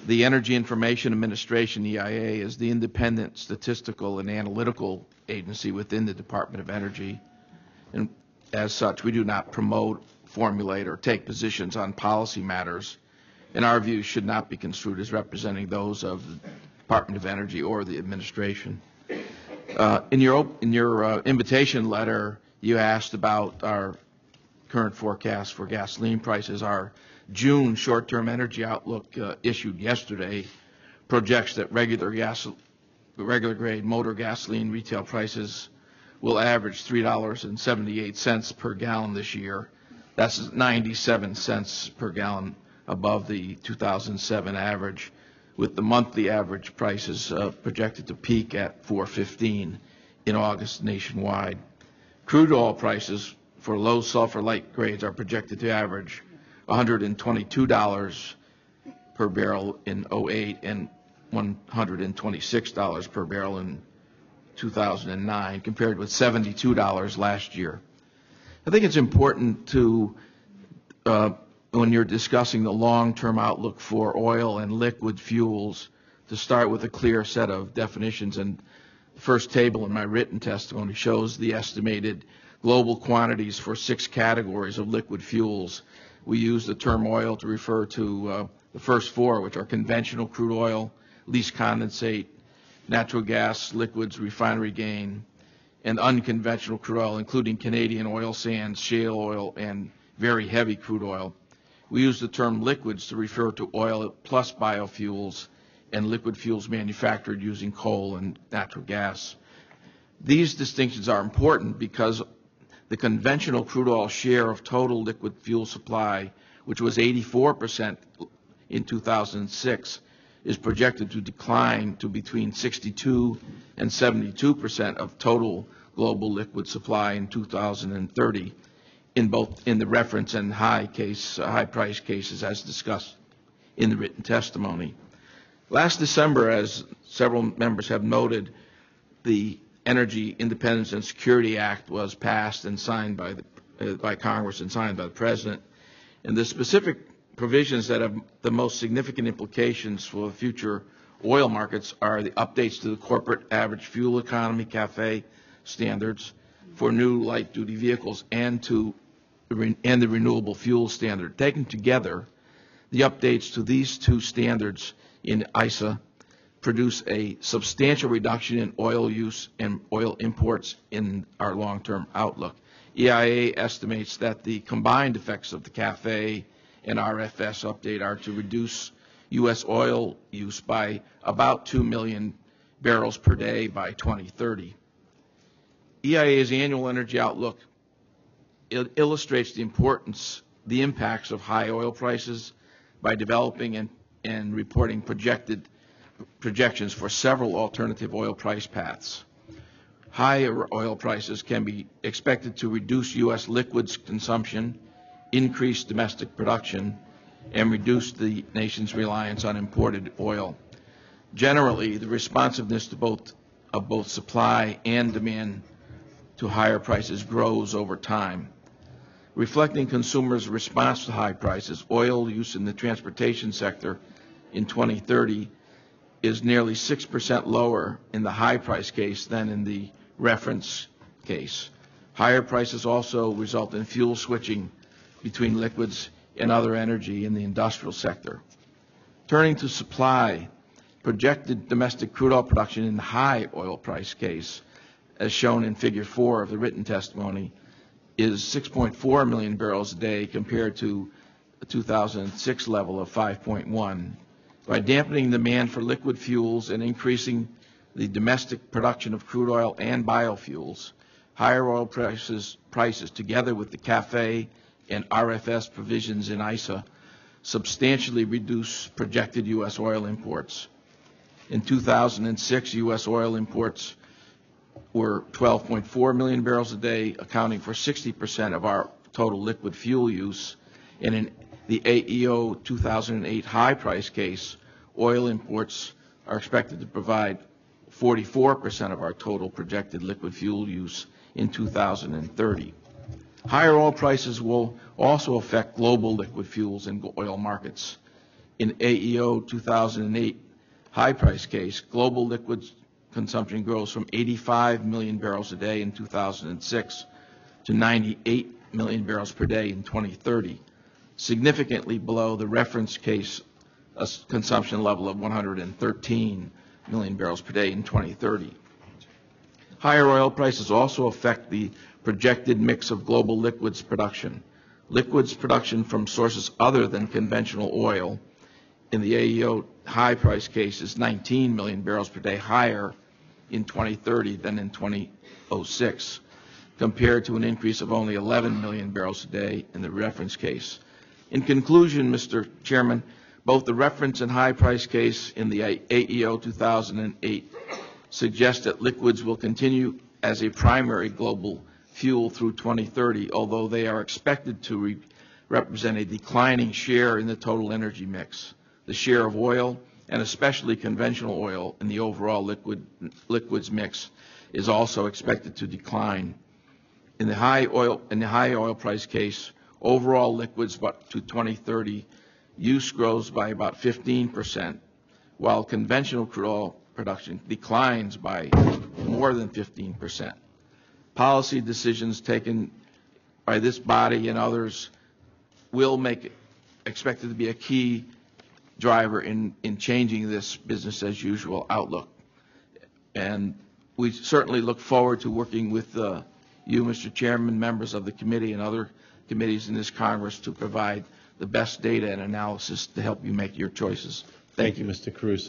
The Energy Information Administration, EIA, is the independent statistical and analytical agency within the Department of Energy. And as such, we do not promote, formulate, or take positions on policy matters. And our views should not be construed as representing those of the Department of Energy or the administration. In your invitation letter, you asked about our current forecast for gasoline prices. Our June short-term energy outlook issued yesterday projects that regular grade motor gasoline retail prices will average $3.78 per gallon this year. That's 97 cents per gallon above the 2007 average, with the monthly average prices projected to peak at $4.15 in August nationwide. Crude oil prices for low sulfur light grades are projected to average $122 per barrel in 2008 and $126 per barrel in 2009, compared with $72 last year. I think it's important to, when you're discussing the long-term outlook for oil and liquid fuels, to start with a clear set of definitions. And the first table in my written testimony shows the estimated global quantities for 6 categories of liquid fuels. We use the term oil to refer to the first 4, which are conventional crude oil, least condensate, natural gas, liquids, refinery gain, and unconventional crude oil, including Canadian oil sands, shale oil, and very heavy crude oil. We use the term liquids to refer to oil plus biofuels and liquid fuels manufactured using coal and natural gas. These distinctions are important because the conventional crude oil share of total liquid fuel supply, which was 84% in 2006, is projected to decline to between 62 and 72% of total global liquid supply in 2030 in the reference and high price cases, as discussed in the written testimony. Last December, as several members have noted, the Energy Independence and Security Act was passed and signed by Congress and signed by the President. And the specific provisions that have the most significant implications for future oil markets are the updates to the corporate average fuel economy CAFE standards for new light-duty vehicles and the renewable fuel standard. Taken together, the updates to these 2 standards in ISA produce a substantial reduction in oil use and oil imports in our long-term outlook. EIA estimates that the combined effects of the CAFE and RFS update are to reduce U.S. oil use by about 2 million barrels per day by 2030. EIA's annual energy outlook illustrates the impacts of high oil prices by developing and reporting projections for several alternative oil price paths. Higher oil prices can be expected to reduce U.S. liquids consumption, increase domestic production, and reduce the nation's reliance on imported oil. Generally, the responsiveness of both supply and demand to higher prices grows over time. Reflecting consumers' response to high prices, oil use in the transportation sector in 2030 is nearly 6% lower in the high price case than in the reference case. Higher prices also result in fuel switching between liquids and other energy in the industrial sector. Turning to supply, projected domestic crude oil production in the high oil price case, as shown in Figure 4 of the written testimony, is 6.4 million barrels a day compared to a 2006 level of 5.1. By dampening demand for liquid fuels and increasing the domestic production of crude oil and biofuels, higher oil prices together with the CAFE and RFS provisions in ISA substantially reduce projected U.S. oil imports. In 2006, U.S. oil imports were 12.4 million barrels a day, accounting for 60% of our total liquid fuel use. And in the AEO 2008 high price case, oil imports are expected to provide 44% of our total projected liquid fuel use in 2030. Higher oil prices will also affect global liquid fuels and oil markets. In AEO 2008 high price case, global liquids consumption grows from 85 million barrels a day in 2006 to 98 million barrels per day in 2030, significantly below the reference case consumption level of 113 million barrels per day in 2030. Higher oil prices also affect the projected mix of global liquids production. Liquids production from sources other than conventional oil in the AEO high price case is 19 million barrels per day higher in 2030 than in 2006, compared to an increase of only 11 million barrels a day in the reference case. In conclusion, Mr. Chairman, both the reference and high price case in the AEO 2008 suggest that liquids will continue as a primary global fuel through 2030, although they are expected to represent a declining share in the total energy mix. The share of oil, and especially conventional oil, in the overall liquids mix is also expected to decline. In the high oil price case, overall liquids but to 2030 use grows by about 15%, while conventional crude oil production declines by more than 15%. Policy decisions taken by this body and others will make it expected to be a key driver in changing this business as usual outlook. And we certainly look forward to working with you, Mr. Chairman, members of the committee and other committees in this Congress to provide the best data and analysis to help you make your choices. Thank you, Mr. Caruso.